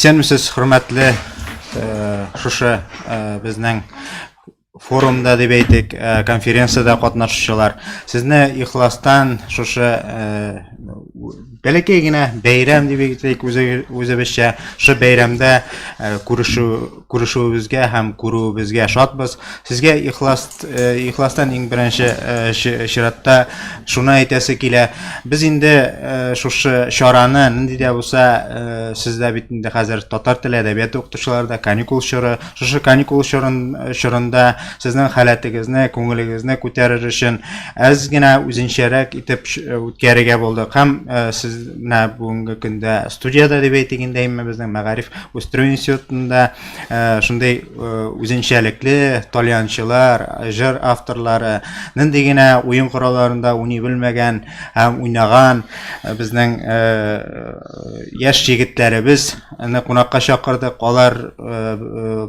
Исәнмесез, хөрмәтле шушы безнең форумда дип әйтик, конференцияда катнашучылар. Сезне ихластан шушы бәләкәй генә бәйрәм дип әйтик, үзебезчә шу бәйрәмдә күрешүебезгә һәм күрүебезгә шатбыз. Сезгә ихластан иң беренче чиратта шуны әйтәсе килә. Без инде шушы чараны нинди дә булса, сездә бит инде хәзер татар теле әдәбияты укытучыларда каникул чоры, шушы каникул чорында сезнең халәтегезне, күңелегезне күтәрер өчен аз гына үзенчәрәк итеп үткәрергә булдык. Һәм сез менә бүгенге көндә студияда дип әйтгәндәйме, безнең Мәгариф үстерү институтында шундый үзенчәлекле таләнчылар, җыр авторлары, нинди генә уен коралларында уйный белмәгән һәм уйнаган безнең яшь егетләребез кунакка чакырдык. Алар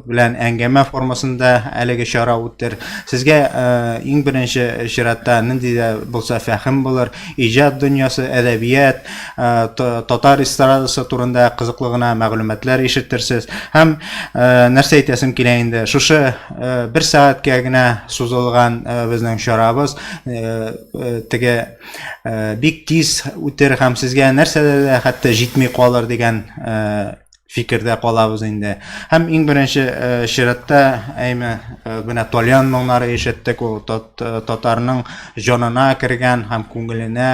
белән әңгәмә формасында әлеге чара үтер. Сезгә иң беренче чиратта нинди дә булса фәһем булыр, иҗат дөньясы, әдәбият, татар эстрадасы турында кызыклы гына мәгълүматлар ишетерсез. Һәм нәрсә әйтәсем килә инде, шушы 1 сәгатькә генә сузылган безнең чарабыз теге бик тиз үтер һәм сезгә нәрсәдә дә хәтта җитми калыр дигән фикердә калабыз инде. Һәм иң беренче чиратта менә Толян моңнары ишеттек, ул татарның җанына кергән һәм күңеленә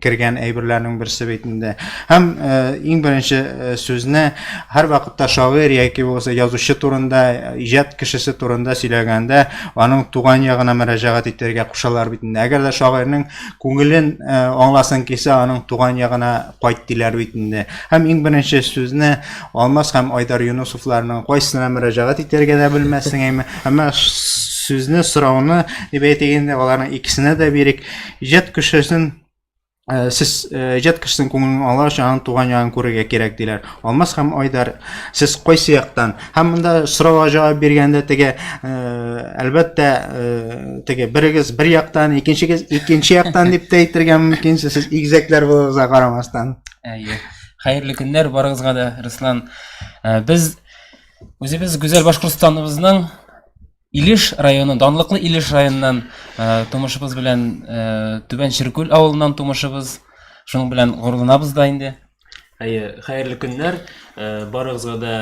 кергән әйберләрнең берсе бит инде. Һәм иң беренче сүзне һәр вакытта шагыйрь яки булса язучы турында, иҗат кешесе турында сөйләгәндә, аның туган ягына мөрәҗәгать итәргә кушалар бит инде. Әгәр дә шагыйрьнең күңелен аңласын килсә, аның туган ягына кайт диләр бит инде. Һәм иң беренче сүзне Алмаз һәм Айдар Юнусовларның кайсына мөрәҗәгать итәргә дә белмәссең, әмма сүзне сорауны дип әйтгәндә аларның икесенә дә бирик. Иҗат кешесен күңелен аңлаш, аның туган ягын күрергә кирәк диләр. Алмаз һәм Айдар, сез кайсы яктан? Һәм монда сорауга җавап биргәндә теге әлбәттә теге берегез бер яктан, икенчегез икенче яктан дип әйтергә мөмкин, сез игезәкләр булыгызга карамастан. Хәерле көннәр барыгызга да, Руслан. Без үзебез гүзәл Башкортстаныбызның Илеш районы, данлыклы Илеш районыннан тумышыбыз белән Түбән Ширкүл авылыннан тумышыбыз. Шуның белән горурланабыз да инде. Хәерле көннәр, барыгызга да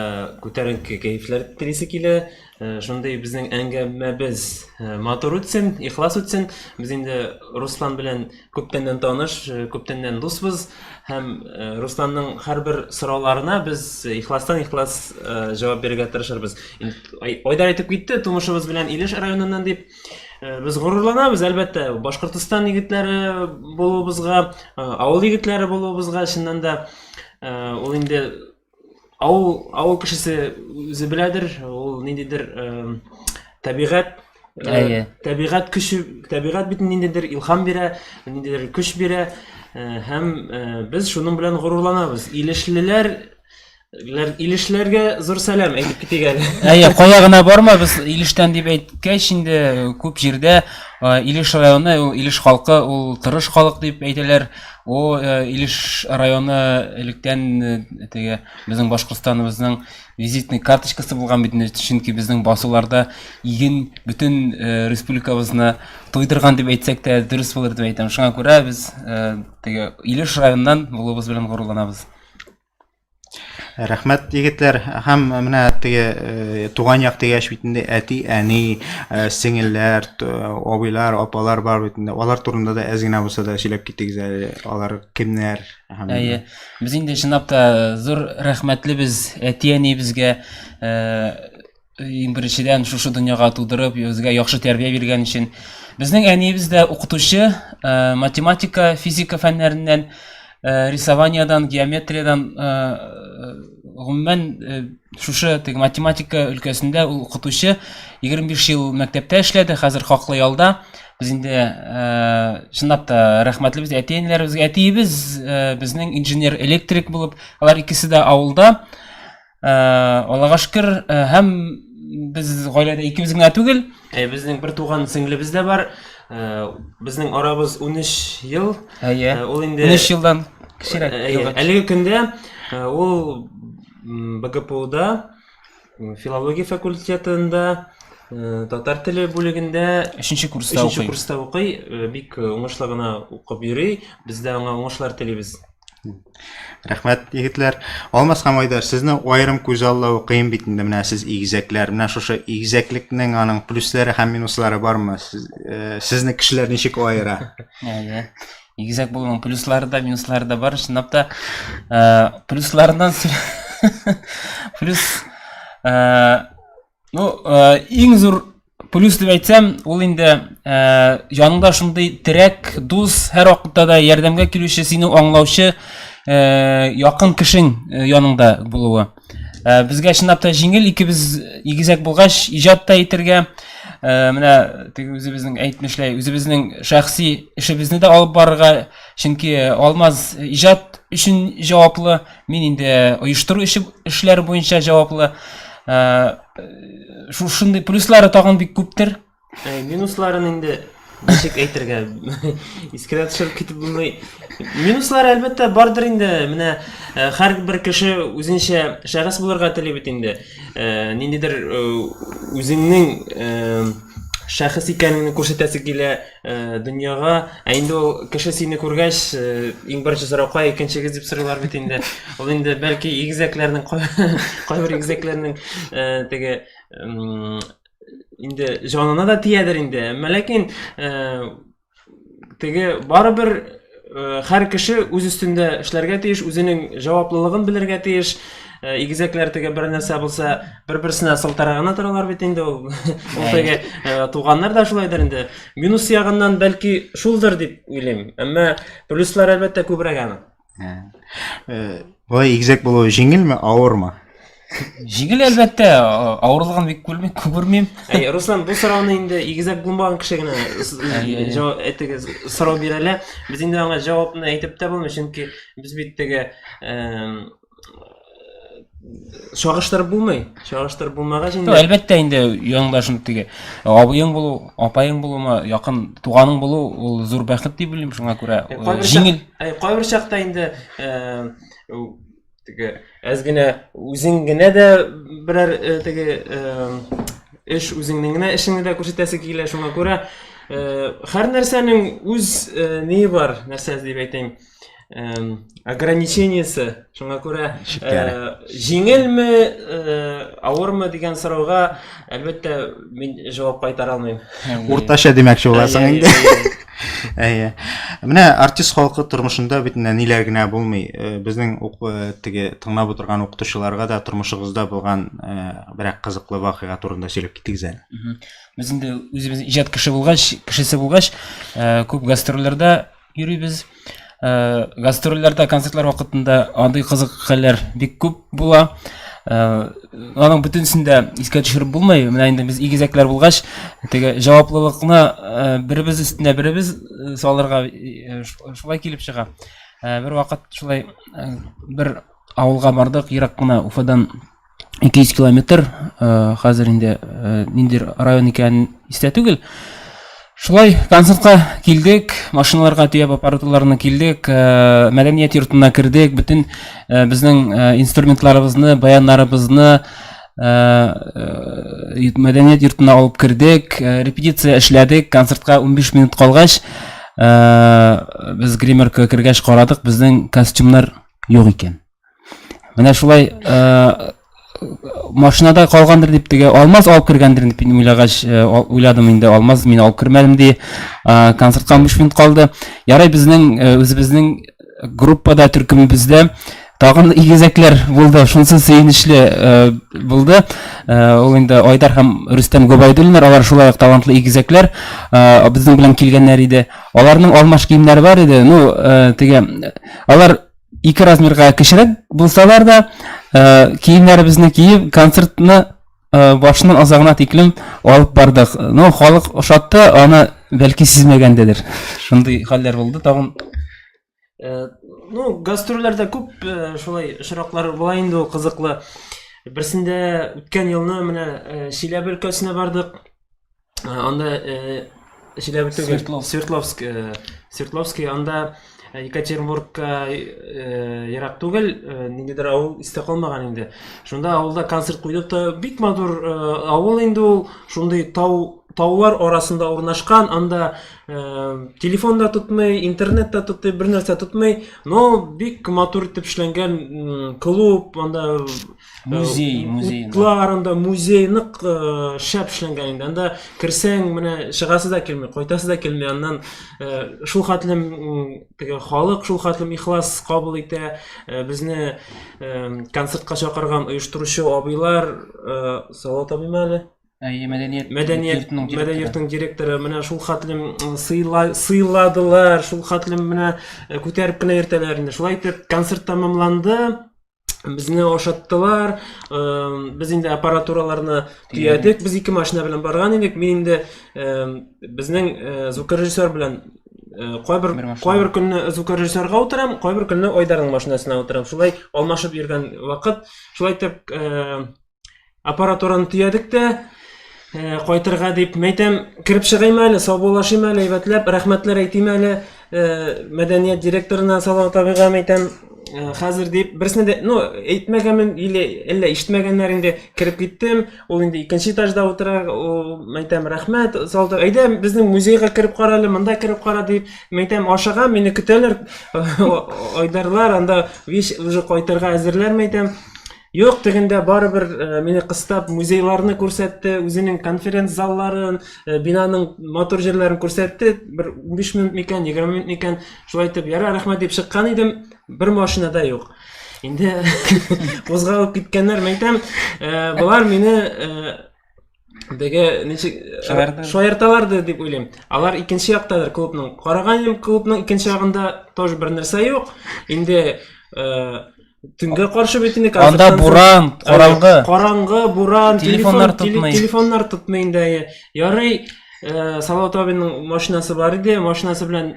күтәренке кәефләр телисе килә. Шундый безнең әңгәмәбез матур үтсен, ихлас үтсен. Без инде Руслан белән күптәннән таныш, күптәннән дусбыз. Һәм Русланның һәрбер сорауларына без ихластан ихлас җавап бирергә тырышырбыз. Айдар әйтеп китте, тумышыбыз белән Илеш районыннан дип. Без горурланабыз, әлбәттә, Башкортстан егетләре булуыбызга, авыл егетләре булуыбызга, чыннан да ул инде авыл кешесе үзе беләдер, ул ниндидер табигать бит ниндидер илһам бирә, ниндидер көч бирә. Һәм без шуның белән горурланабыз. Илешләргә зур сәлам әйтеп китик әле. Кая гына барма, без Илештән дип әйткәч инде күп җирдә Илеш районы, Илеш халкы, ул тырыш халык дип әйтәләр. Илеш районы электән теге безнең Башкортстаныбызның визитный карточкасы булган бит инде, чөнки безнең басуларда иген бүтән республикабызны туйдырган дип әйтсәк тә дөрес булыр дип әйтәм. Шуңа күрә без теге Илеш районыннан булуыбыз белән горурланабыз. Рәхмәт егетләр, һәм менә теге туган як дигәч бит инде әти, әни, сеңелләр, абыйлар, апалар бар бит инде. Алар турында да әз генә булса да сөйләп китегез әле. Алар кемнәр? Без инде чынлап та зур рәхмәтлебез әти, әни безгә иң беренчедән шушы дөньяга тудырып, безгә яхшы тәрбия биргән өчен. Безнең әниебез дә укытучы, математика, физика фәннәреннән, рисованиядән, геометриядән, гомумән шушы математика өлкәсендә ул укытучы 25 ел мәктәптә эшләде, хәзер хаклы ялда. Без инде чынлап та рәхмәтлебез әти-әниләребезгә. Әтиебез безнең инженер-электрик булып, алар икесе дә авылда. Аллага шөкер, һәм без гаиләдә икебез генә түгел, безнең бер туган сеңлебез дә бар. Безнең арабыз 13 ел. Ул инде 13 елдан кечерәк. Әлеге көндә ул БГПУда филология факультетында татар теле бүлегендә 3-нче курста Өченче укый. курста укый, бик уңышлы гына укып йөри. Без дә аңа уңышлар телибез. Рәхмәт, егетләр. Алмаз һәм Айдар, сезне аерым күз алда укыйм бит инде. Менә сез игезәкләр, менә шушы игезәклекнең аның плюслары һәм минуслары бармы? Сезне кешеләр ничек аера? Игезәк булуның плюслары да, минуслары да бар. Чынлап та, плюсларыннан плюс иң зур плюс дип әйтсәм, ул инде яныңда шундый терәк, дус, һәр вакытта да ярдәмгә килүче, сине аңлаучы якын кешең яныңда булуы. Безгә чынлап та җиңел, икебез игезәк булгач, иҗат та итәргә, менә теге үзебезнең әйтмешләй, үзебезнең шәхси эшебезне дә алып барырга, чөнки Алмаз иҗат өчен җаваплы, мин инде оештыру эшләре буенча җаваплы. Шушындай плюслары тагын бик күптер. Минусларын инде ничек әйтергә искә төшереп китеп булмый. Минуслары әлбәттә бардыр инде. Менә һәрбер кеше үзенчә шәхес булырга тели бит инде. Ниндидер үзеңнең шәхес икәнеңне күрсәтәсе килә дөньяга. Инде ул кеше сине күргәч, иң беренче сорау кая икенчегез дип сорыйлар бит инде. Ул инде бәлки игезәкләрнең кайбер игезәкләрнең теге инде җанына да тиядер инде. Ләкин теге барыбер һәр кеше үз өстендә эшләргә тиеш, үзенең җаваплылыгын белергә тиеш. Игезәкләр теге бер нәрсә булса, бер-берсенә сылтарга гына торалар бит инде ул. Ул теге туганнар да шулайдыр инде. Минус ягыннан бәлки шулдыр дип уйлыйм. Әмма плюслар әлбәттә күбрәк аның. Бу игезәк булу җиңелме, авырмы? Җиңел әлбәттә, авырлыгын бик күрмим. Руслан, бу сорауны инде игезәк булмаган кеше генә сорау бирәләр. Без инде аңа җавапны әйтеп тә булмый, чөнки без бит теге чагыштырып булмый. Чагыштырып булмагач инде. Әлбәттә инде яныңда шундый теге абыең булу, апаең булума, якын туганың булу ул зур бәхет дип уйлыйм, шуңа күрә җиңел. Кайбер чакта инде теге әз генә үзең генә дә берәр теге эш үзеңнең генә эшеңне дә күрсәтәсе килә, шуңа күрә һәр нәрсәнең үз ние бар, нәрсә дип әйтәм. Ограничениесе, шуңа күрә җиңелме, авырмы дигән сорауга әлбәттә мин җавап кайтара алмыйм. Уртача димәкче буласың инде. Менә артист халкы тормышында бит ниләр генә булмый. Безнең теге тыңлап утырган укытучыларга да тормышыгызда булган берәр кызыклы вакыйга турында сөйләп китегез әле. Без инде үзебез иҗат кешесе булгач, күп гастрольләрдә йөрибез. Гастрольләрдә, концертлар вакытында андый кызык хәлләр бик күп була. Аның бөтенсендә искә төшереп булмый. Менә инде без игезәкләр булгач, теге җаваплылыкны беребез өстенә беребез салырга шулай килеп чыга. Бер вакыт шулай бер авылга бардык, ерак кына Уфадан 200 километр, хәзер инде ниндидер район икәнен истә түгел. Шулай концертка килдек, машиналарга төяп аппаратураларны килдек, мәдәният йортына кирдек, бөтен безнең инструментларыбызны, баяннарыбызны мәдәният йортына алып кирдек, репетиция эшләдек, концертка 15 минут калгач, без гримеркага кергәч карадык, безнең костюмнар юк икән. Менә шулай машинада калгандыр дип теге Алмаз алып кергәндер дип уйлагач, уйладым инде, Алмаз мин алып кермәдем ди. Концертка 15 минут калды. Ярый, безнең үзебезнең группада, төркемебездә тагын игезәкләр булды. Шунысы сөенечле булды. Ул инде Айдар һәм Рөстәм Гобайдуллиннар, алар шулай ук талантлы игезәкләр, безнең белән килгәннәр иде. Аларның алмаш киемнәре бар иде. Теге алар 2 размерга кечерәк булсалар да, киемнәребезне киеп, концертны башыннан азагына тиклем алып бардык. Халык ошатты, аны бәлки сизмәгәндер. Шундый хәлләр булды тагын. Гастрольләрдә күп шулай очраклар була инде, ул кызыклы. Берсендә үткән елны менә Чиләбе өлкәсенә бардык. Анда Чиләбе түгел, Свердловск, анда Екатеринбургка ерак түгел, ниндидер авыл исте калмаган инде. Шунда авылда концерт куйдык та, бик матур авыл инде ул, шундай таулар арасында урнашкан, анда телефонда тотмый, интернетта тотмый, бер нәрсә тотмый, но бик матур итеп эшләнгән клуб, анда Музей. Утларында музей нык шәп эшләнгән инде. Анда керсәң, менә чыгасы да килми, кайтасы да килми. Аннан шул хәтлем теге халык шул хәтлем ихлас кабул итә. Безне концертка чакырган оештыручы абыйлар, Салават абыймы әле? Мәдәният йортының директоры менә шул хәтлем сыйладылар, шул хәтлем менә күтәреп кенә йөртәләр инде. Шулай итеп концерт тәмамланды. Безне ашаттылар. Без инде аппаратураларны төядек. Без 2 машина белән барган идек. Мин инде безнең звукорежиссер белән кайбер көнне звукорежиссерга утырам, кайбер көнне Айдарның машинасына утырам. Шулай алмашып йөргән вакыт. Шулай итеп аппаратураны төядек тә кайтырга дип мәйтәм, кирип чыгыйм әле, саубуллашыйм әле, әйбәтләп, рәхмәтләр әйтим әле мәдәният директорына, Салават абыйга мәйтәм, хәзер дип, берсенә дә, әйтмәгәнмен, әллә ишетмәгәннәр инде, кирип киттем, ул инде 2нче этажда утыра, мәйтәм, рәхмәт, Салават, әйдә, безнең музейга кирип кара әле, монда кирип кара дип, мәйтәм, ашыга, мине көтәләр, Айдарлар, анда уже кайтырга әзерләр, мәйтәм. Юк, тегендә барыбер мине кыстап музейларны күрсәтте, үзенең конференц залларын, бинаның матур җирләрен күрсәтте. Бер 15 минут микән, 20 минут микән, шулай итеп, яра, рәхмәт дип чыккан идем, бер машинада юк. Инде кузгалып киткәннәр, мәйтәм, булар мине деге шаярталарды дип уйлыйм. Алар икенче яктадыр клубның. Караган клубның икенче ягында тоже бер нәрсә юк. Инде Төнгә каршы битенек анда буран, караңгы, буран, телефоннар тотмый инде. Ярый, Салават абыйның машинасы бар иде, машинасы белән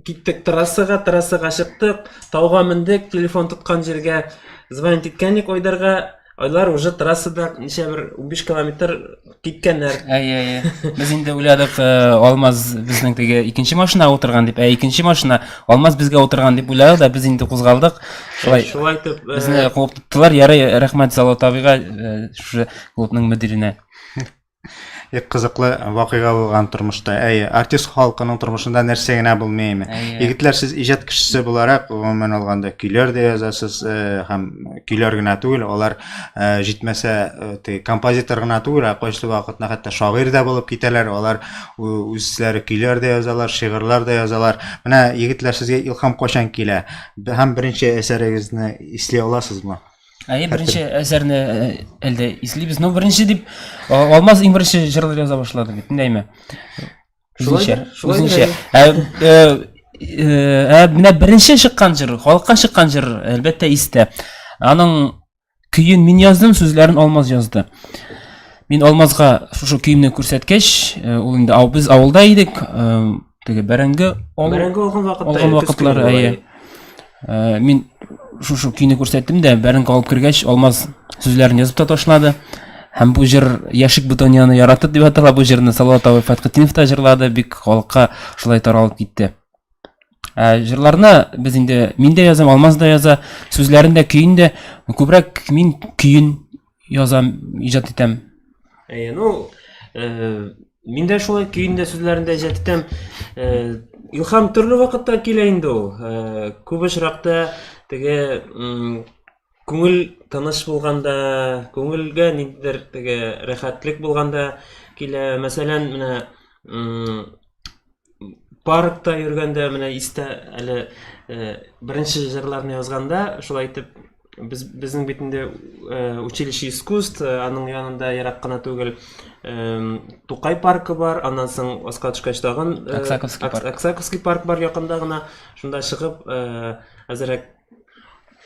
киттек трассага чыктык, тауга мендек, телефон тоткан җиргә звонить иткәнник Айдарга. Айлар уже трассада ничә бер 15 километр киткәннәр. Без инде уйладык, Алмаз безнең теге 2нче машинага утырган дип, 2нче машина Алмаз безгә утырган дип уйладык да, без инде кузгалдык. Шулай итеп безне куып тоттылар. Ярый, рәхмәт Салават абыйга, шу клубның мөдиренә. Кызыклы вакыйга булган тормышта. Артист халкының тормышында нәрсә генә булмыймы? Егетләр, сез иҗат кешесе буларак, гомумән алганда көйләр дә язасыз, һәм көйләр генә түгел, алар җитмәсә композитор гына түгел, кайсы вакытта хәтта шагыйрь дә булып китәләр. Алар үзләре көйләр дә язалар, шигырьләр дә язалар. Менә егетләр, сезгә илһам кайчан килә? Һәм беренче әсәрегезне ислый аласызмы? Беренче әсәрне әлдә ислибез, но беренче дип Алмаз иң беренче җырлар яза башлады бит, нидәйме? Үзенчә. Менә беренче чыккан җыр, халыкка чыккан җыр, әлбәттә истә. Аның көен мин яздым, сүзләрен Алмаз язды. Мин Алмазга шушы көйемне күрсәткәч, ул инде без авылда идек, теге бәрәңге алган вакытлар, мин шушы көйне күрсәттем дә, бәрәңге алып кергәч, Алмаз сүзләрен язып та ташлады. Һәм бу җыр яшик бутонияны яратып дип атала, бу җырны Салават абый Фәтхетдинов та җырлады, бик халыкка шулай таралып китте. Җырларны без инде мин дә язам, Алмаз да яза, сүзләрен дә, көйен дә күбрәк мин көйен язам, иҗат итәм. Мин дә шулай көйен дә, сүзләрен дә иҗат итәм. Илһам төрле вакытта килә инде ул. Күп очракта теге күңел тыныч булганда, күңелгә ниндидер теге рәхәтлек булганда килә. Мәсәлән, менә паркта йөргәндә, менә истә әле беренче җырларны язганда, шулай итеп безнең бит инде училище искусств, аның янында ерак кына түгел Тукай паркы бар, аннан соң аска төшкәч тагын Аксаковский парк бар якында гына. Шунда чыгып, әзерәк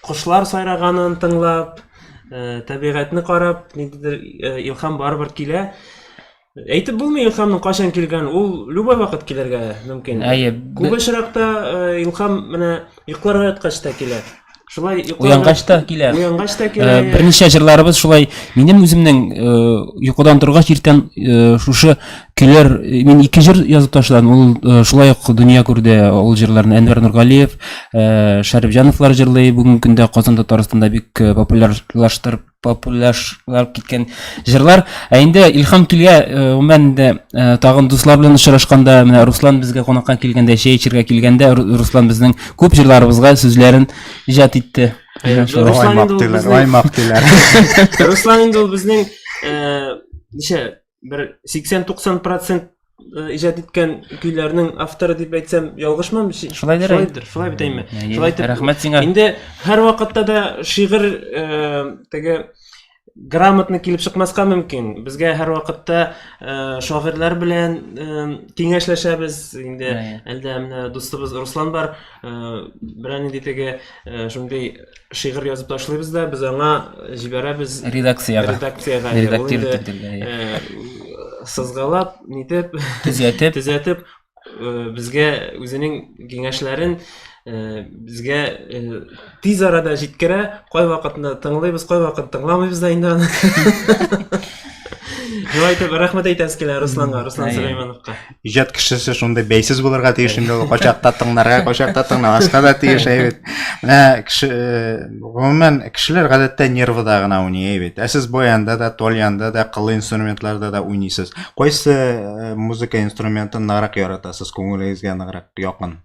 кошлар сайраганын тыңлап, табигатьне карап, ниндидер илһам барыбер килә. Әйтеп булмый илһамның качан килгән, ул любой вакыт килергә мөмкин. Күп очракта илһам менә йокларга яткач та килә. Уянгач та килә. Берничә җырларыбыз шулай минем үземнең йокыдан торгач иртән шушы көйләр мин 2 җыр язып ташладым. Ул шулай ук дөнья күрде. Ул җырларны Әнвәр Нургалиев, Шәрифҗановлар җырлый. Бүгенге көндә Казан Татарстанда бик популярлаштырып киткән җырлар. Инде илһам килгә, гомумән дә тагын дуслар белән очрашканда, менә Руслан безгә кунакка килгәндә, чәй эчәргә килгәндә, Руслан безнең күп җырларыбызга сүзләрен иҗат итте. Руслан инде ул безнең ничә бер 80-90% иҗат иткән көйләрнең авторы дип әйтсәм ялгышмамы? Шулайдыр. Шулай бит әйме. Рәхмәт сиңа. Инде һәр вакытта да шигырь теге грамотно килеп чыкмаска мөмкин. Безгә һәр вакытта шагыйрьләр белән киңәшләшәбез. Инде әлдә менә дустыбыз Руслан бар, белән инде теге шундый шигырь язып ташлыйбыз да, без аңа җибәрәбез редакциягә. Сызгалап, нитеп, төзәтеп, безгә үзенең киңәшләрен безгә тиз арада җиткерә. Кай вакытны тыңлыйбыз, кай вакыт тыңламыйбыз да инде аны. Җавайтып рәхмәт әйтәс килә Руслан Сөләймановка. Иҗат кешесе шундай бәйсез булырга тиеш инде, качакта тыңларга, качакта тыңламаска да тиеш бит. Менә гомумән кешеләр гадәттә нервыда гына уйный бит. Сез баянда да, тольянда да, кылы инструментларда да уйныйсыз. Кайсы музыка инструментын ныграк яратасыз, күңелегезгә ныграк якын?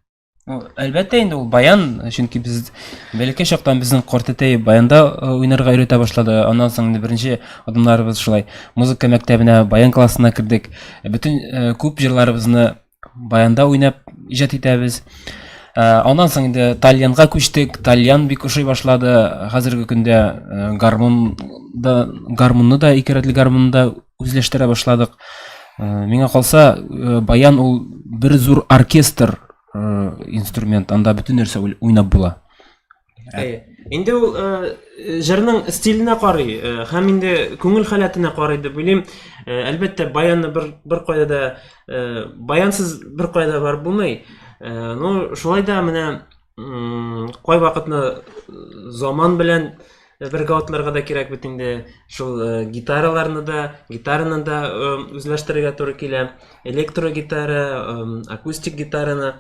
Әлбәттә инде ул баян, чөнки без бәләкәй чактан безнең картәтәй баянда уйнарга өйрәтә башлады. Аннан соң беренче адымнарыбыз шулай музыка мәктәбенә, баян классына кирдек. Бөтен күп җырларыбызны баянда уйнап иҗат итәбез. Аннан соң инде тальянга күчтек. Тальян бик ошый башлады. Хәзерге көндә гармунны да, ике рәтле гармунны да үзләштерә башладык. Миңа калса, баян ул бер зур оркестр инструмент, анда бүтән нәрсә уйнап була. Инде ул җырның стиленә карый, һәм инде күңел халәтенә карый дип уйлыйм. Әлбәттә баянны бер кайда да баянсыз бер кайда бар булмый. Ну, шулай да менә кай вакытны заман белән бергә атларга да кирәк бит инде. Шул гитараны да үзләштерергә туры килә. Электрогитара, акустик гитараны,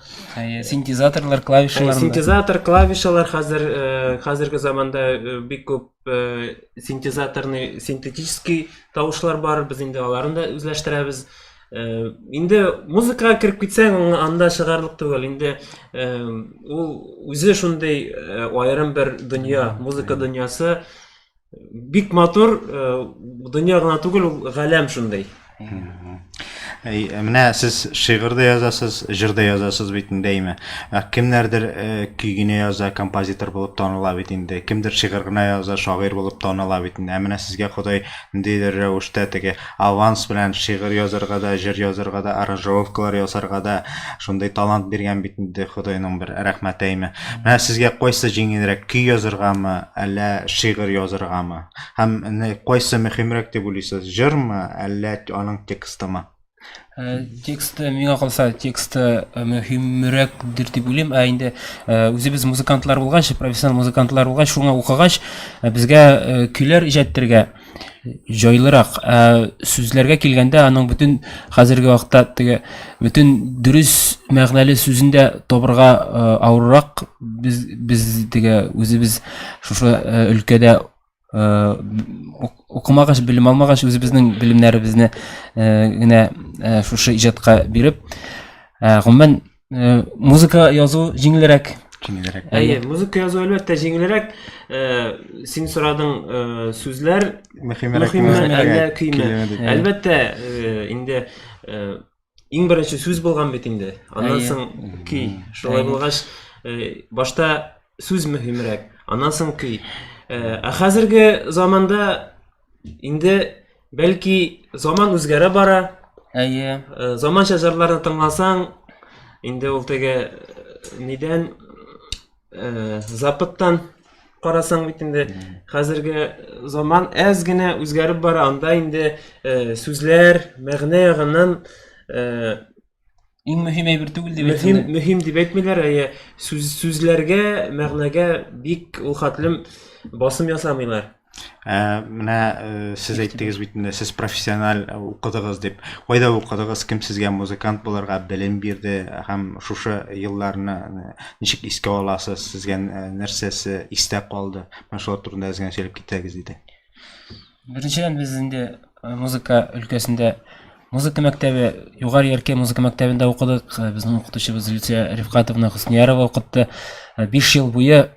синтезаторлар, клавишалар. Синтезатор, клавишалар хәзерге заманда бик күп синтезаторный, синтетический тавышлар бар. Без инде аларны да үзләштерәбез. Инде музыкага кирип китсәң, анда чыгарлык түгел. Инде ул үзе шундый аерым бер дөнья, музыка дөньясы бик матур, дөнья гына түгел, ул галәм шундый. Менә сез шигырьдә язасыз, җырда язасыз бит инде әйме. Кемнәрдер көйгенә яза, композитор булып таныла бит инде. Кемдер шигырь гына яза, шагыйрь булып таныла бит инде. Менә сезгә Ходай ниндидер рәвештә теге аванс белән шигырь язарга да, җыр язарга да, аранжировкалар ясарга да шундый талант биргән бит инде Ходайның бер рәхмәте әйме. Менә сезгә кайсы җиңелрәк, көй язаргамы, әллә шигырь язаргамы? Һәм кайсы мөһимрәк дип уйлыйсыз, җырмы, әллә аның текстымы? Тексты, миңа калса, тексты мөһимрәктер дип уйлыйм. Инде үзебез музыкантлар булгач, профессионал музыкантлар булгач, шуңа укыгач, безгә көйләр иҗат итәргә җайлырак. Сүзләргә килгәндә, аның бүтән хәзерге вакытта теге бүтән дөрес мәгънәле сүзен дә табырга авыррак. Biz теге үзебез шушы өлкәдә укымагач, белем алмагач, үзебезнең белемнәребезне генә шушы иҗатка биреп, гомумән музыка язу җиңелрәк. Музыка язу әлбәттә җиңелрәк. Син сорадың сүзләр мөһимрәк әллә көймә? Әлбәттә, инде иң беренче сүз булган бит инде. Аннан соң көй. Шулай булгач, башта сүз мөһимрәк, аннан соң көй. Хәзерге заманда инде бәлки заман үзгәрә бара. Заманча җырларны тыңласаң, инде ул теге нидән запыттан карасаң бит инде хәзерге заман әз генә үзгәреп бара. Анда инде сүзләр мәгънә ягыннан иң мөһим әйбер түгел дип әйтәләр. Мөһим дип әйтмиләр, сүзләргә, мәгънәгә бик ул хәтлем басым ясамыйлар. Менә сез әйттегез бит инде, сез профессиональ укыдыгыз дип. Кайда укыдыгыз, кем сезгә музыкант булырга белем бирде һәм шушы елларны ничек искә аласыз, сезгә нәрсәсе истә калды? Менә шулар турында әзгән сөйләп китәгез диде. Беренчедән без инде музыка өлкәсендә музыка мәктәбе, югары яркә музыка мәктәбендә укыдык. Безнең укытучыбыз Люция Рифкатовна Хөснярова укытты. 5 ел буе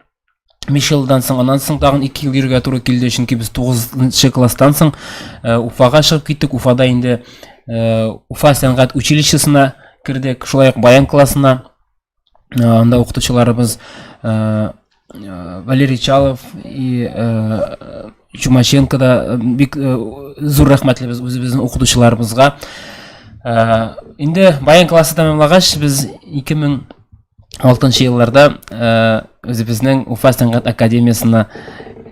5 елдан соң, аннан соң тагын 2 ел йөргә туры килде, чөнки без 9нчы класстан соң Уфага чыгып киттек. Уфада инде Уфа сәнгать училищесына кирдек, шулай ук баян классына. Анда укытучыларыбыз Валерий Чалов и Чумаченко да бик зур рәхмәтлебез үзебезнең укытучыларыбызга. Инде баян классы тәмамлагач, без 2006 елларда үзебезнең Уфа сәнгать академиясына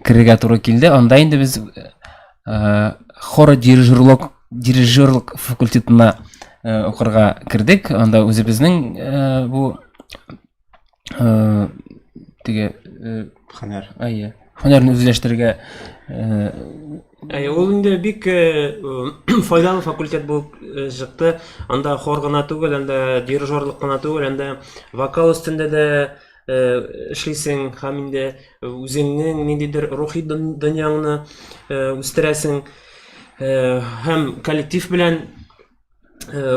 кирергә туры килде. Анда инде без хор-дирижерлык факультетына укырга кирдек. Анда үзебезнең бу теге һөнәрне үзләштерергә Ул инде бик файдалы факультет булып чыкты. Анда хор гына түгел, анда дирижерлык кына түгел, анда вокал өстендә дә эшлисең һәм инде үзеңнең ниндидер рухи дөньяңны үстерәсең һәм коллектив белән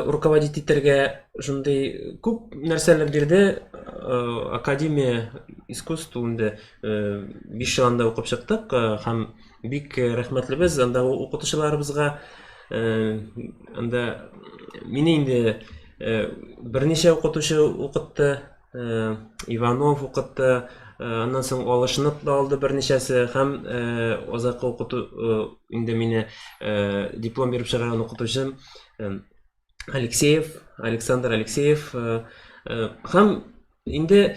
руководить итәргә шундый күп нәрсәләр бирде. Академия искусств инде 5 елда укып чыктык һәм бик рәхмәтлебез анда укытучыларыбызга. Анда мине инде берничә укытучы укытты, Иванов укытты, аннан соң Алышынып да алды берничәсе һәм азакы укыту инде мине диплом биреп чыгарган укытучым Александр Алексеев һәм инде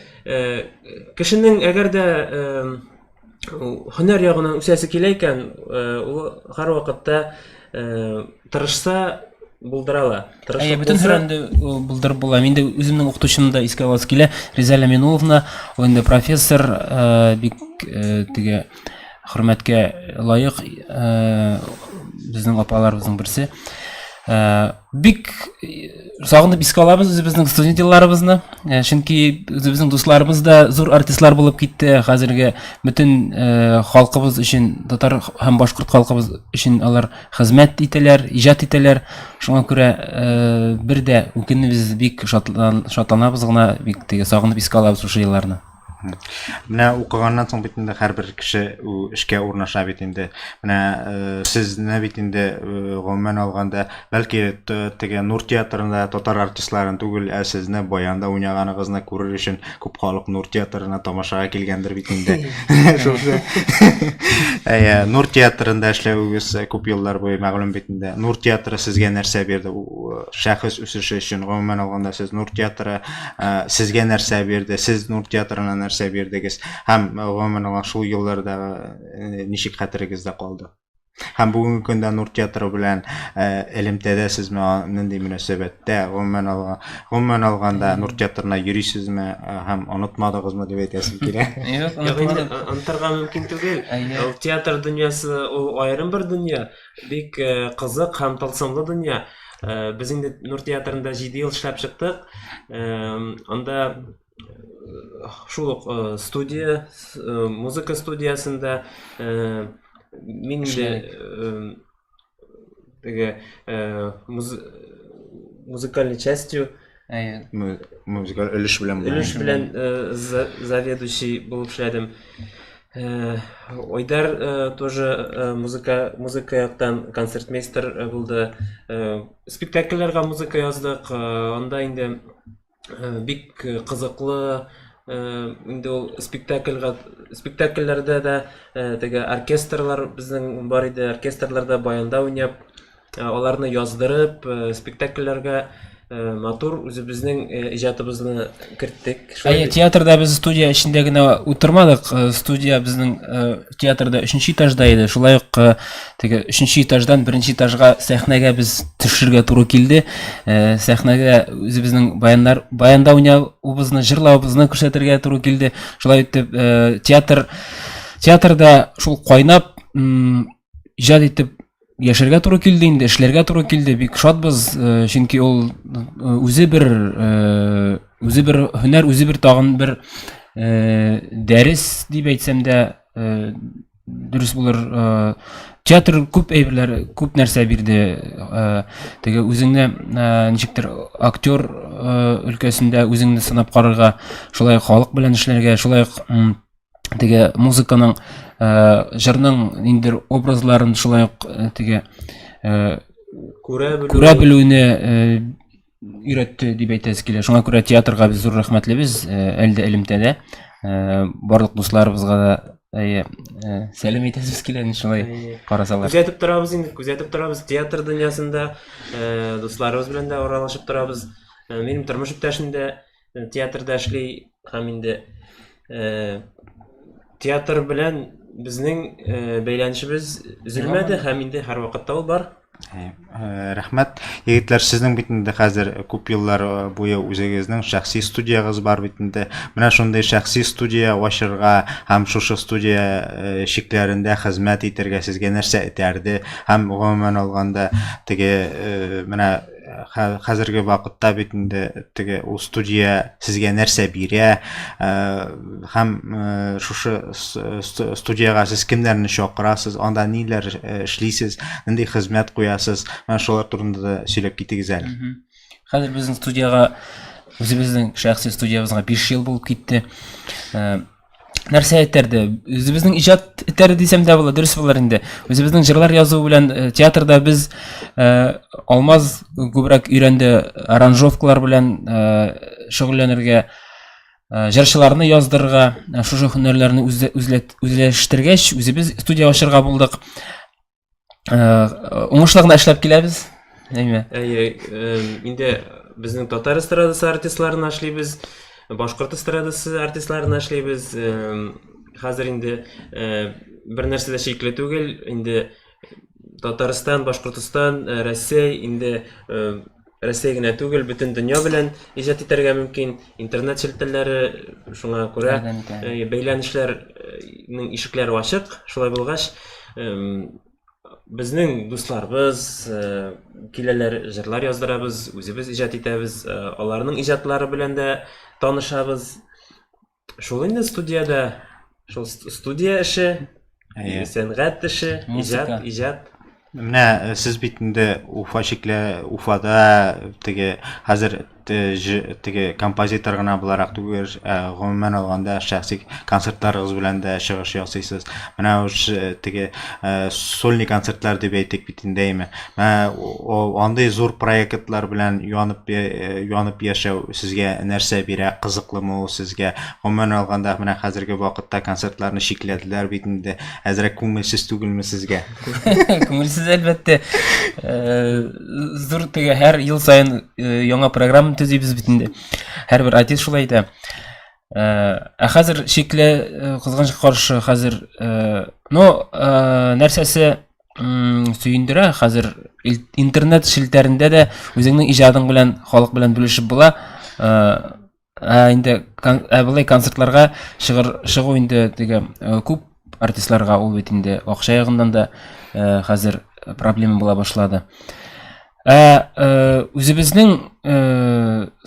кешенең әгәр дә һөнәр ягына үсәсе килә икән, ул һәр вакытта тырышса булдырала. Бөтен һәрәнде булдырып була. Миндә үземнең укытучымда искә аласы килә, Реза Ламиновна, ул инде профессор, бик теге хөрмәткә лаек безнең апаларыбызның берсе. Бик сагынып искә алабыз үзебезнең студент елларыбызны, чөнки үзебезнең дусларыбыз да зур артистлар булып китте. Хәзерге бөтен халкыбыз өчен, татар һәм башкорт халкыбыз өчен алар хезмәт итәләр, иҗат итәләр. Шуңа күрә бер дә үкенебез, бик шатланабыз гына, бик теге сагынып искә алабыз шушы елларны. Менә укыганнан соң бит инде һәрбер кеше эшкә урнаша бит инде. Менә сезне бит инде гомумән алганда, бәлки теге Нур театрында татар артистларын түгел, сезне баянда уйнаганыгызны күрер өчен күп халык Нур театрына тамашага килгәндер бит инде. Шушы Нур театрында эшләүегез күп еллар буе мәгълүм бит инде. Нур театры сезгә нәрсә бирде? Шәхес үсеше өчен гомумән алганда сез Нур театры сезгә нәрсә бирде? Сез Нур театрына нәрсә бирдегез? Һәм гомумән алганда шул елларда ничек хәтерегездә калды? Һәм бүгенге көндә Нур театры белән элемтәдә сезме нинди мөнәсәбәттә? Гомумән алганда Нур театрына йөрисезме һәм онытмадыгызмы дип әйтәсем килә. Онытырга мөмкин түгел. Театр дөньясы ул аерым бер дөнья, бик кызык һәм тылсымлы дөнья. Без инде Нур театрында 7 ел эшләп чыктык. Анда шул студия, музыка студиясында мин инде теге музыкальной частью музыка өлеш белән заведующий булып эшләдем. Ойдар тоже музыка яктан концертмейстер булды. Спектакльләргә музыка яздык. Анда инде бик кызыклы инде ул спектакльләрдә дә теге оркестрлар безнең бар иде. Оркестрларда баянда уйнап, аларны яздырып, спектакльләргә матур үзебезнең иҗатыбызны керттек. Театрда без студия эчендә генә утырмадык. Студия безнең театрда 3нче этажда иде. Шулай ук теге 3нче этаждан 1нче этажга сәхнәгә без төшәргә туры килде. Сәхнәгә үзебезнең баянда уйнавыбызны, җырлавыбызны күрсәтергә туры килде. Шулай итеп театрда шул кайнап иҗат итеп яшәргә туры килде инде, эшләргә туры килде. Бик шатбыз, чөнки ул үзе бер һөнәр, үзе бер тагын бер дәрес дип әйтсәм дә дөрес булыр. Театр күп әйберләр, күп нәрсә бирде. Теге үзеңне ничектер актер өлкәсендә үзеңне сынап карарга, шулай халык белән эшләргә, шулай теге музыканың, җырның инде образларын шулай теге күрә белүне өйрәтте дип әйтәсе килә. Шуңа күрә театрга без зур рәхмәтлебез, әлдә элемтәдә. Барлык дусларыбызга да сәлам әйтәбез килә, шулай карасалар. Күзәтеп торабыз театр дөньясында, дусларыбыз белән дә аралашып торабыз. Минем тормыш иптәшем дә театрда эшли, һәм инде театр белән безнең бәйләнешебез үзелмәде, һәм инде һәрвакытта ул бар. Рәхмәт. Егетләр, сезнең бит инде хәзер күп еллар буе үзегезнең шәхси студиягыз бар бит инде. Менә шундый шәхси студия ачырга һәм шушы студия шикләрендә хезмәт итәргә сезгә нәрсә этәрде? Һәм гомумән алганда теге менә хәзерге вакытта бит инде теге ул студия сезгә нәрсә бирә? Һәм шушы студияга сез кемнәрне чакырасыз? Анда ниләр эшлисез? Нинди хезмәт куясыз? Менә шулар турында да сөйләп китегез әле. Хәзер безнең студияга, үзебезнең шәхси студиябызга 5 ел булып китте. Нәрсә әйтәрде? Үзебезнең иҗат итәр дисәм дә була, дөрес булыр инде. Үзебезнең җырлар язу белән театрда без Алмаз күбрәк өйрәнде, аранжировкалар белән шөгыльләнергә, җырчыларны яздырырга, шушы һөнәрләрне үзләштергәч, үзебез студия ачарга булдык. Уңышлы гына эшләп киләбез. Әйме? Инде безнең татар эстрадасы артистларын эшлибез, башкорт эстрадасы артистларын эшлибез. Хәзер инде бер нәрсә дә шикле түгел, инде Татарстан, Башкортстан, Россия, инде Россия генә түгел, бөтен дөнья белән иҗат итәргә мөмкин. Интернет шелтәләре, шуңа күрә бәйләнешләрнең ишекләре ачык. Шулай булгач, безнең дусларыбыз киләләр, җырлар яздырабыз, үзебез иҗат итәбез, аларның иҗатлары белән дә танышабыз. Шул инде студияда, шул студия эше, сәнгать эше, иҗат. Менә сез бит инде Уфада теге хәзер теге композитор гына буларак түгел, гомумән алганда шәхси концертларыгыз белән дә чыгыш ясыйсыз. Менә теге сольный концертлар дип әйтик бит инде. Андый зур проектлар белән янып яшәү сезгә нәрсә бирә? Кызыклымы ул сезгә? Гомумән алганда менә хәзерге вакытта концертларны шикләделәр бит инде. Әзрәк күңелсез түгелме сезгә? Күңелсез әлбәттә. Зур теге һәр ел сайын яңа программа төзибез бит инде. Һәрбер артист шулай итә. Хәзер шикле кызганчка каршы хәзер нәрсәсе сөендерә. Хәзер интернет шелтәрендә дә үзеңнең иҗадың белән халык белән бүлешеп була. Инде булай концертларга чыгу инде теге күп артистларга ул бит инде акча ягыннан да хәзер проблема була башлады. Үзебезнең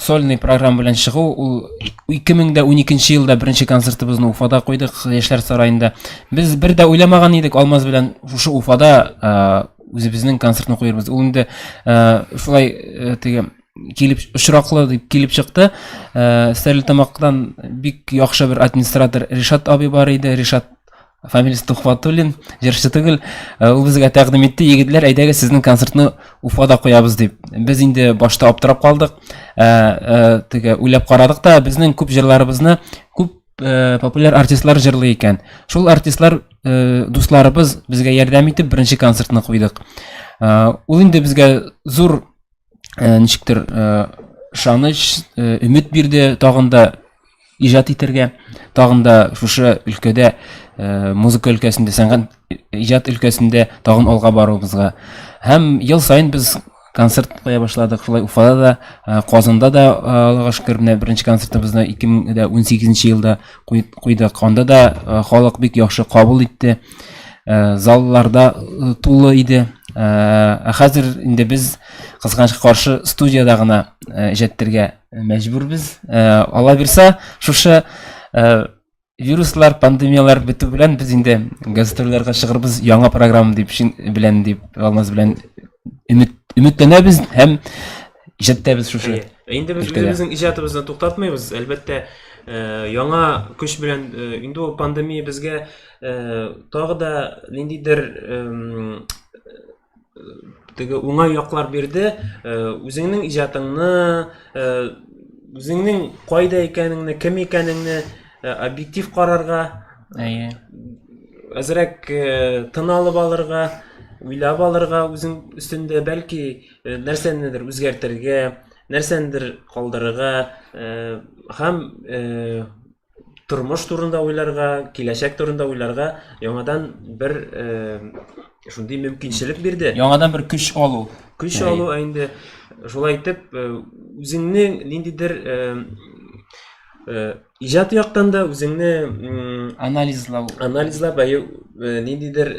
сольный программа белән чыгу ул 2012 елда беренче концертыбызны Уфада куйдык, Яшьләр сараенда. Без бер дә уйламаган идек Алмаз белән шушы Уфада үзебезнең концертны куярбыз. Ул инде шулай теге килеп очраклы дип килеп чыкты. Стәрлетамактан бик яхшы бер администратор Ришат абый бар иде. Ришат фамилиясе Тухватуллин, җырчы түгел. Ул безгә тәкъдим итте: "Егетләр, әйдәгез сезнең концертны Уфада куябыз" дип. Без инде башта аптырап калдык. Теге уйлап карадык та, безнең күп җырларыбызны күп популяр артистлар җырлый икән. Шул артистлар дусларыбыз безгә ярдәм итеп беренче концертны куйдык. Ул инде безгә зур ничектер шаныч, өмет бирде, тагын да иҗат итәргә, тагын да шушы өлкәдә музыка өлкәсендә, сәнгать иҗат өлкәсендә тагын алга баруыбызга. Һәм ел сайын без концерт куя башладык. Шулай Уфада да, Казанда да, Аллага шөкер, менә беренче концертыбызны 2018 елда куйдык. Анда да халык бик яхшы кабул итте. залларда тулы иде. Хәзер инде без кызганычка каршы студияда гына иҗаттырга мәҗбүрбез. Алла бирсә, шушы вируслар, пандемиялар бетү белән без инде гастрольләргә чыгырбыз яңа программа дип алмаз белән өметләнәбез һәм иҗаттабыз шушы. Инде без үзебезнең иҗатыбызны туктатмыйбыз. Әлбәттә, яңа көч белән инде ул пандемия безгә тагы да ниндидер теге уңай яклар бирде. Үзеңнең иҗатыңны, үзеңнең кайда икәнеңне, кем икәнеңне объектив карарга, әзрәк тын алып алырга, уйлап алырга, үзең өстендә бәлки нәрсәнедер үзгәртергә, нәрсәндер калдырырга һәм тормыш турында уйларга, киләчәк турында уйларга яңадан бер шундый мөмкинчелек бирде. Яңадан бер көч алу. Көч алу, инде шулай итеп үзеңнең ниндидер иҗат яктан да үзеңне анализлап, ниндидер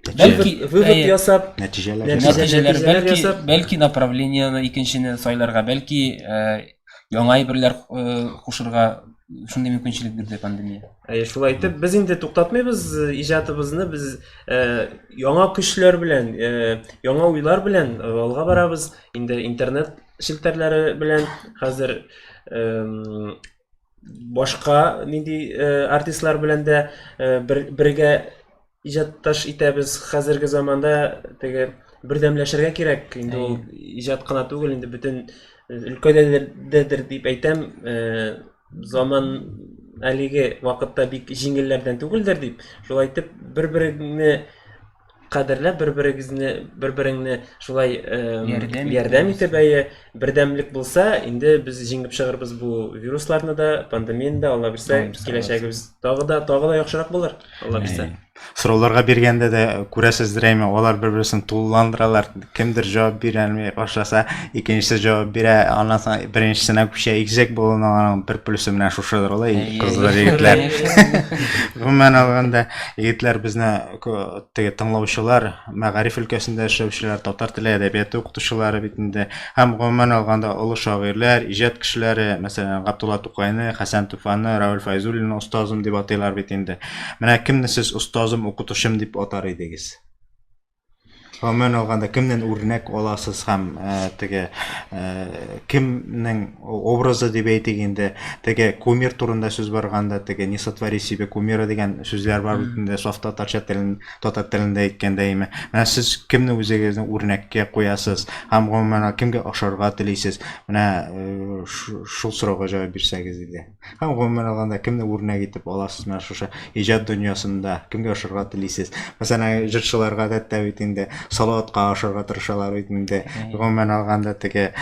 вывод ясап, нәтиҗәләр бәлки направлениене икенчене сайларга, бәлки яңа әйберләр кушырга шундый мөмкинчелек бирде пандемия. Шулай итеп, без инде туктатмыйбыз иҗатыбызны, без яңа көчләр белән, яңа уйлар белән алга барабыз. Инде интернет шелтәрләре белән хәзер башка нинди артистлар белән дә бергә иҗатташ итәбез. Хәзерге заманда теге бердәмләшергә кирәк. Инде ул иҗат кына түгел, инде бөтен өлкәдәдер дип әйтәм. Заман әлеге вакытта бик җиңелләрдән түгелдер дип. Шулай итеп, бер-береңне кадерләп, бер-береңне шулай ярдәм итеп, бердәмлек булса, инде без җиңеп чыгарбыз бу вирусларны да, пандемияны да. Алла бирсә, киләчәгебез тагы да яхшырак булыр. Алла бирсә. Сорауларга биргәндә дә күрәсездер әйме, алар бер-берсен тулыландыралар. Кемдер җавап бирә алмый башласа, икенчесе җавап бирә, аннан соң беренчесенә күчә, игезәк булуның бер плюсы менә шушыдыр алай, кызлар, егетләр. Гомумән алганда, егетләр безне теге тыңлаучылар, мәгариф өлкәсендә эшләүчеләр, татар теле әдәбияты укытучылары бит инде, һәм гомумән алганда олы шагыйрьләр, иҗат кешеләре, мәсәлән, Габдулла Тукайны, Хәсән Туфаны, Равил Файзуллинны остазым дип атыйлар бит инде. Менә кемне сез укытучым дип атар идегез? Гомумән алганда кемнән үрнәк аласыз һәм теге кемнең образы дип әйтик инде, теге кумир турында сүз барганда, теге не сотвори себе кумира дигән сүзләр бар бит инде, саф татар телендә әйткәндә име. Менә сез кемне үзегезне үрнәккә куясыз һәм гомумән кемгә охшарга телисез? Менә шул сорауга җавап бирсәгез иде. Һәм гомумән алганда кемне үрнәк итеп аласыз менә шушы иҗат дөньясында? Кемгә охшарга телисез? Мәсәлән, җырчыларга да бит инде салаватка ашырга тырышалар бит инде. Гомумән алганда теге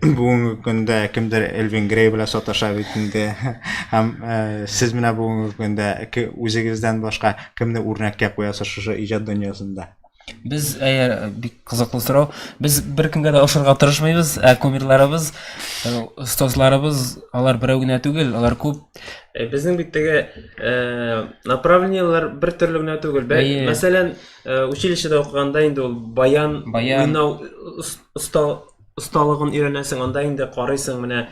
бүгенге көндә кемдер Элвин Грей белән саташа бит инде. Һәм сез менә бүгенге көндә үзегездән башка кемне үрнәккә куясыз шушы иҗат дөньясында? Без бик кызыклы сорау. Без беркемгә дә ашырга тырышмыйбыз. Кумирларыбыз, остазларыбыз, алар берәү генә түгел, алар күп. Безнең бит теге направлениеләр бер төрле генә түгел. Мәсәлән, училищеда укыганда инде ул баян уйнау осталыгын өйрәнәсең, анда инде карыйсың менә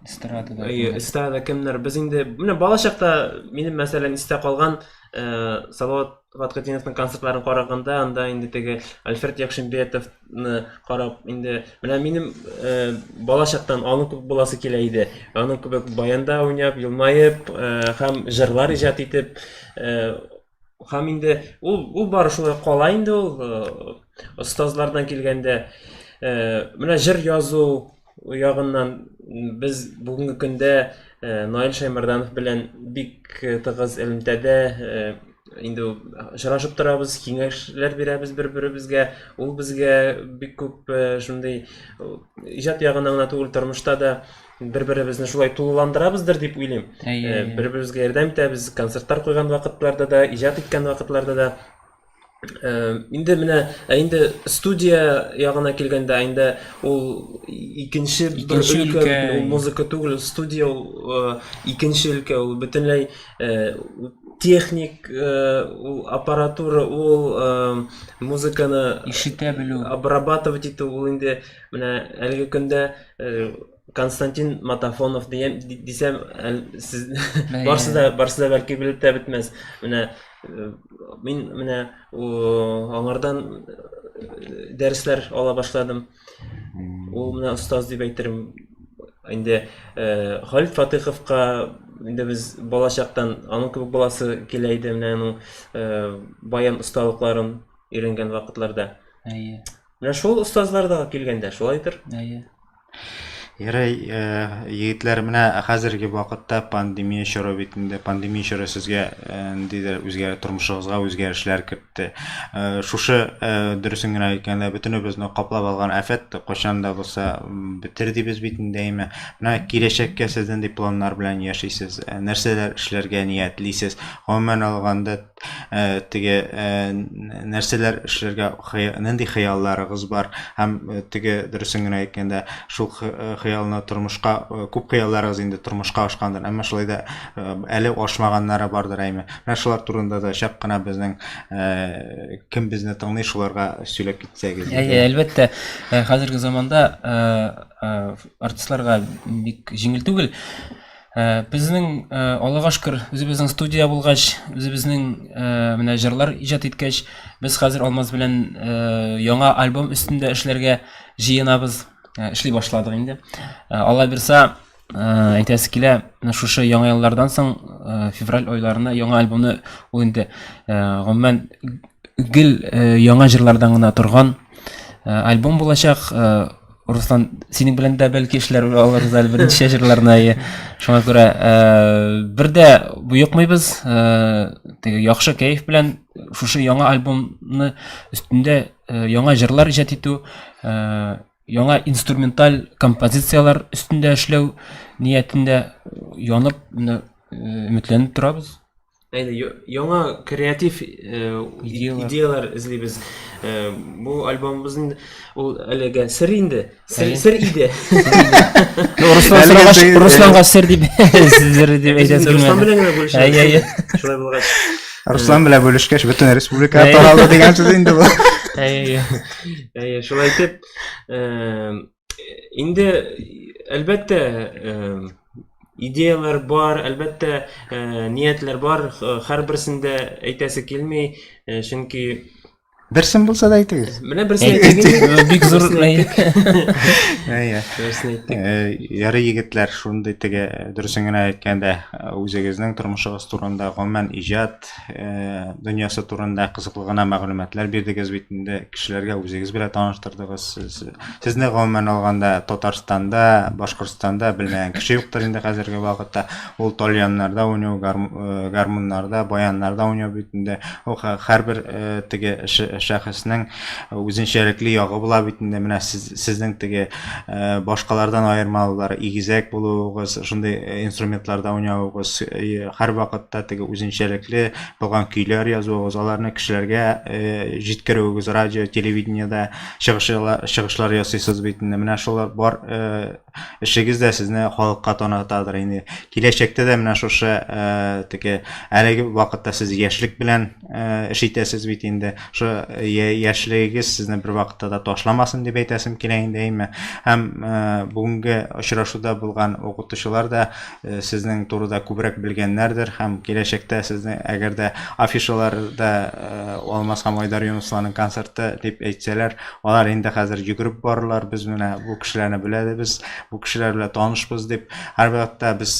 эстрадада кемнәр. Без инде менә балачакта минем мәсәлән истә калган Салават Фатхетдиновның концертларын караганда, анда инде теге Альфред Якшинбетовны карап, инде менә минем балачактан аның күп буласы килә иде. Аның күп баянда уйнап, елмаеп, һәм җырлар иҗат итеп, һәм инде ул бары шулай кала инде ул остазлардан килгәндә. Менә җыр язу ягыннан без бүгенге көндә Наил Шаймарданов белән бик тыгыз элемтәдә инде очрашып торабыз, киңәшләр бирәбез бер-беребезгә. Ул безгә бик күп шундый иҗат ягыннан гына түгел, тормышта да бер-беребезне шулай тулыландырабыздыр дип уйлыйм. Бер-беребезгә ярдәм итәбез, концертлар куйган вакытларда да, иҗат иткән вакытларда да. Инде менә инде студия ягына килгәндә инде ул икенче бер Икенче өлкә, өлкә. ул музыка түгел, студия ул икенче өлкә, ул бөтенләй техник, ул аппаратура, ул музыканы Ишетә белү. обрабатывать итү, ул инде менә әлеге көндә Константин Матафонов дисәм, сез барсы да бәлки белеп тә бетмәс. Менә мин менә аңардан дәресләр ала башладым. Ул менә остаз дип әйтерем. Инде Халит Фатыйховка инде без балачактан аның кебек баласы килә иде, менә аның баян осталыкларын өйрәнгән вакытларда. Әйе. Менә шул остазлар да килгәндә, шулайдыр. Әйе. Ярай, егетләр, менә хәзерге вакытта пандемия чоры битендә, пандемия чоры сезгә ниндидер тормышыгызга үзгәрешләр кертте. Шушы дөресен генә әйткәндә, бөтенебезне каплап алган афәт кайчан да булса бетер дибез бит инде. Менә киләчәккә сез нинди планнар белән яшисез? Нәрсәләр эшләргә ниятлисез? Гомумән алганда теге нәрсәләр эшләргә нинди хыялларыгыз бар? Һәм теге дөресен генә әйткәндә, шул хыялны тормышка, күп хыялларыгыз инде тормышка ашкандыр, әмма шулай да әле ашмаганнары бардыр әйме. Менә шулар турында да шәп кына безнең кем безне тыңлый, шуларга сөйләп китсәгез. Әйе, әлбәттә, хәзерге заманда артистларга бик җиңел түгел. Безнең Аллага шөкер, үзебезнең студия булгач, үзебезнең менә җырлар иҗат иткәч, без хәзер Алмаз белән яңа альбом өстендә эшләргә җыенабыз. Эшли башладык инде. Алла бирса, әйтәсе килә, шушы яңа еллардан соң февраль айларына яңа альбомны ул инде гомумән гел яңа җырлардан гына торган альбом булачак. Руслан, синең белән дә бәлки эшләр алырбыз әле беренче җырларны. Шуңа күрә бер дә буйыкмыйбыз. Теге яхшы кайф белән шушы яңа альбомны өстендә яңа җырлар иҗат итү, яңа инструменталь композициялар өстендә эшләү ниятендә янып, өметләнеп торабыз. Яңа креатив идеялар эзлибез. Бу альбомыбызның ул әлегә сер инде. Сер иде. Русланга сер дип әйтәсез. Руслан белән генә бүлешәбез. Әйе. Шулай булгач. Руслан белән бүлешкәч бөтен республика таралды дигән сүз инде бу. Әйе, шулай итеп, инде әлбәттә идеялар бар, әлбәттә ниятләр бар, һәрберсендә әйтәсе килми, чөнки Берсен булса да әйтегез. менә берсе әйтегез. Бик зур. Әйе. Ярый егетләр, шундый теге дөресен генә әйткәндә, үзегезнең тормышыгыз турында, гомумән иҗат дөньясы турында кызыклы гына мәгълүматлар бирдегез бит инде, кешеләргә үзегез белән таныштырдыгыз. Сезне гомумән алганда Татарстанда, Башкортстанда белмәгән кеше юктыр инде хәзерге вакытта. Ул тальяннарда уйнау, гармуннарда, баяннарда уйнау бит инде. Ул һәрбер теге шәхеснең үзенчәлекле ягы була бит инде. Менә сезнең теге башкалардан аермалылары, игезәк булуыгыз, шундый инструментларда уйнауыгыз, һәр вакытта теге үзенчәлекле булган көйләр язуыгыз, аларны кешеләргә җиткерүегез, радио, телевидениедә чыгышлар ясыйсыз бит инде. Менә шулар бар, эшегез дә сезне халыкка танытадыр инде. Киләчәктә дә менә шушы теге әлеге вакытта сез яшьлек белән эш итәсез бит инде. Шу яшьлегегез сезне бер вакытта да ташламасын дип әйтәсем килә инде. Һәм бүгенге очрашуда булган укытучылар да сезнең турыда күбрәк белгәннәрдер, һәм киләчәктә сезне әгәр дә афишаларда Алмаз һәм Айдар Юнусларның концерты дип әйтсәләр, алар инде хәзер йөгереп баралар. Без менә бу кешеләрне беләбез, бу кешеләр белән танышбыз дип. Һәрвакытта без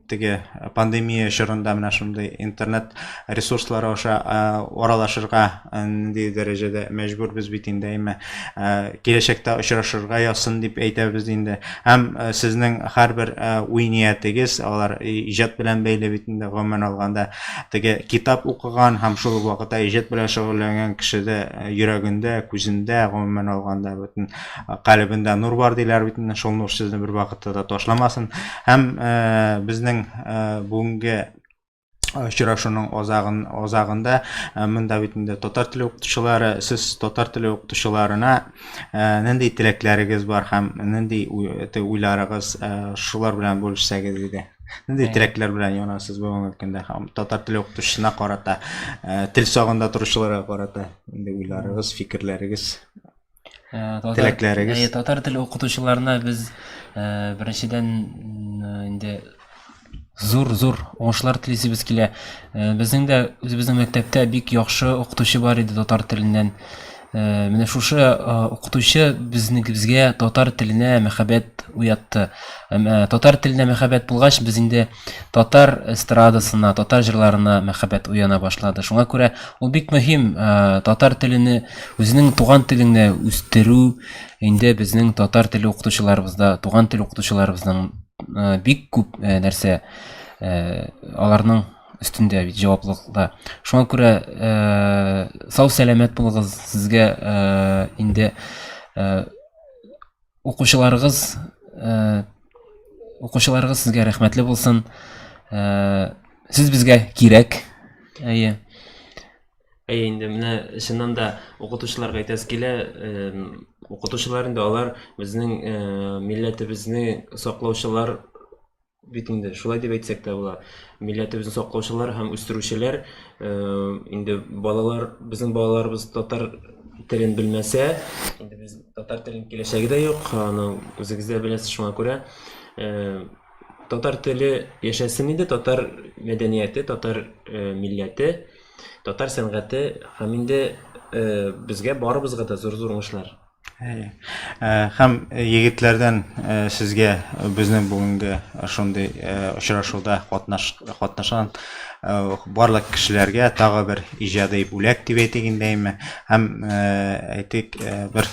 теге пандемия чорында менә шундый интернет ресурслары аша аралашырга нинди дәрәҗәдә мәҗбүрбез бит инде. Киләчәктә очрашырга ясын дип әйтәбез инде. Һәм сезнең һәрбер уй ниятегез алар иҗат белән бәйле бит инде. Гомумән алганда теге китап укыган һәм шул вакытта иҗат белән шөгыльләнгән кешедә йөрәгендә, күзендә, гомумән алганда бөтен калбендә нур бар диләр бит инде. Шул нур сезне бер вакытта да ташламасын. Һәм безнең бүгенге очрашуның озагында монда бит инде татар теле укытучылары, сез татар теле укытучыларына нинди теләкләрегез бар һәм нинди уйларыгыз шулар белән бүлешсәгез иде. Нинди теләкләр белән янасыз бүгенге көндә һәм татар теле укытучысына карата, тел сагында торучыларга карата нинди уйларыгыз, фикерләрегез, теләкләрегез? Татар теле укытучыларына без беренчедән инде зур уңышлар телисебез килә. Безнең дә үзебезнең мәктәптә бик яхшы укытучы бар иде татар теленнән. Менә шушы укытучы безгә татар теленә мәхәббәт уятты. Татар теленә мәхәббәт булгач, без инде татар эстрадасына, татар җырларына мәхәббәт уяна башлады. Шуңа күрә ул бик мөһим, татар телене үзенең туган телеңдә үстерү инде безнең татар теле укытучыларыбызда, туган тел укытучыларыбызның бик күп нәрсә аларның өстендә бит җаваплылыкта. Шуңа күрә сау сәламәт булыгыз, сезгә инде укучыларыгыз сезгә рәхмәтле булсын. Сез безгә кирәк. Инде менә чыннан да укытучыларга әйтәс килә, укытучылар инде алар безнең милләтебезне саклаучылар бит инде шулай дип әйтсәк тә була. Милләтебезне саклаучылар һәм үстерүчеләр, инде балалар, безнең балаларыбыз татар телен белмәсә, инде без татар телен киләчәге дә юк, аны үзегез дә беләсез. Шуңа күрә татар теле яшәсен инде, татар мәдәнияте, татар милләте, татар сәнгате һәм инде безгә барыбызга да зур уңышлар. Һәм егетләрдән сезгә безнең бүгенге шундый очрашуда катнашкан барлык кешеләргә тагы бер иҗади бүләк дип әйтик инде, һәм әйтик бер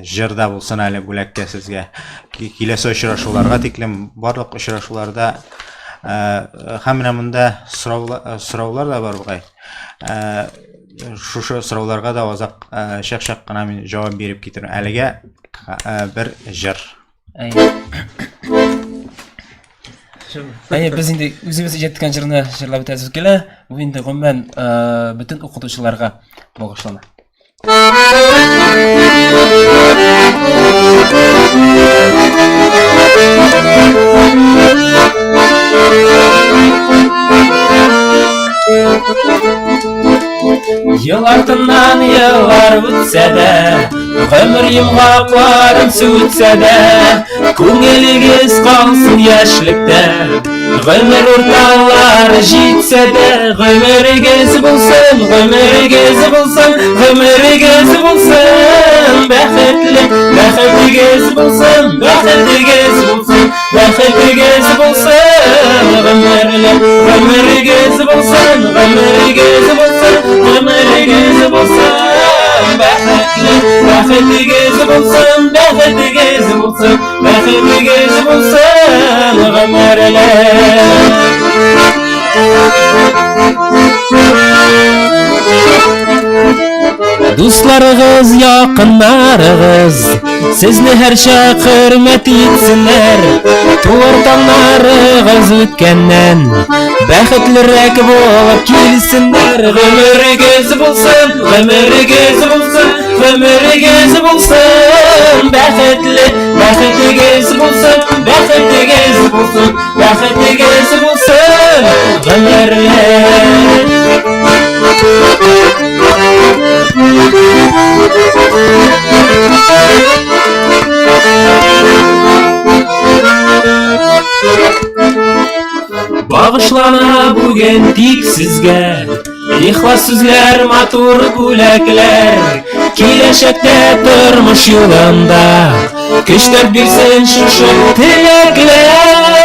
җырда булсын әле бүләккә сезгә. Киләсе очрашуларга тиклем барлык очрашуларда һәм менә монда сораулар да бар бугай. Шушы сорауларга да азак шак кына мин җавап биреп китерим. Әлегә бер җыр. Без инде үзебез иҗаткан җырны җырлап үтәбез килә. Бу инде гомумән бөтен укытучыларга багышлана. Ел артыннан еллар үтсә дә, гомер йомгакларын сүтсә дә, күңелегез калсын яшьлектә, гомер урталары җитсә дә, гомерегез булсын, гомерегез булсын, гомерегез булсын, бәхетле, бәхетегез булсын, бәхетегез булсын, бәхетегез булсын, гомерле, гомерегез булсын, гомерегез булсын, гомерегез булсын, бәхетле, бәхетегез булсын, бәхетегез булсын, бәхетегез булсын, гомерле. Дусларыгыз, якыннарыгыз, сезне һәр чак хөрмәт итсеннәр. Туган таңнарыгыз үткәннән бәхетлерәк булып килсеннәр. Гомерегез булсын, гомерегез булсын, гомерегез булсын, бәхетле, бәхетегез булсын, бәхетегез булсын, бәхетегез булсын, гомерле. Багышлана бүген тик сезгә ихлас сүзләр, матур бүләкләр. Киләчәктә тормыш юлында көчләр бирсен шушы теләкләр.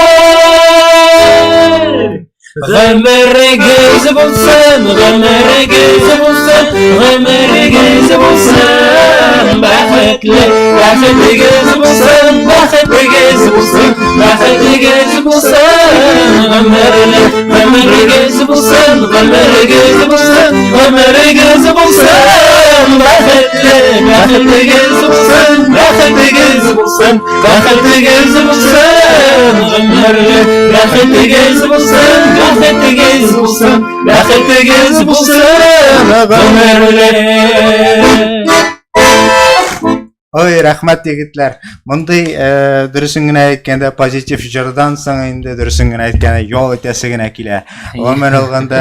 Гомерегез булсын, гомерегез булсын, гомерегез булсын, бәхетле, бәхетегез булсын, бәхетегез булсын, бәхетегез булсын, гомерле, гомерегез булсын, гомерегез булсын, гомерегез булсын, бәхетле, бәхетегез булсын, бәхетегез булсын, бәхетегез булсын, гомерле, бәхетегез булсын. бәхетегез булсын гомерле. Ой, рәхмәт егетләр. Мондый дөресен генә әйткәндә позитив җырдан соң инде дөресен генә әйткәндә ял итәсе генә килә. Гомер алганда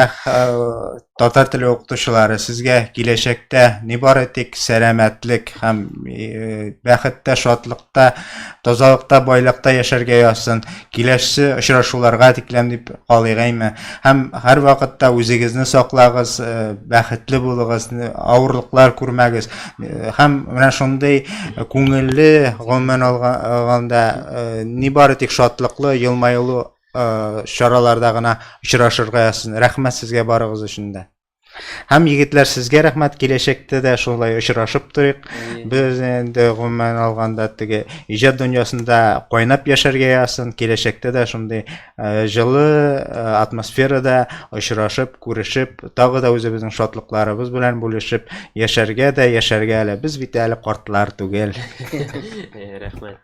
татар теле укытучылары сезгә киләчәктә ни бары тик сәламәтлек һәм бәхеттә, шатлыкта, тазалыкта, байлыкта яшәргә язсын. Киләсе очрашуларга тикләм дип калыйгаймы. Һәм һәр вакытта үзегезне саклагыз, бәхетле булыгыз, авырлыклар күрмәгез. Һәм менә шундый күңелле гомумән алганда ни бары тик шатлыклы, елмаюлы чараларда гына очрашырга язсын. Рәхмәт сезгә барыгыз өчен дә. Һәм егетләр сезгә рәхмәт, киләчәктә дә шулай очрашып торыйк. Без инде гомумән алганда теге иҗат дөньясында кайнап яшәргә язсын. Киләчәктә дә шундый җылы атмосферада очрашып, күрешеп, тагы да үзебезнең шатлыкларыбыз белән бүлешеп яшәргә әле. Без бит әле картлар түгел. Рәхмәт.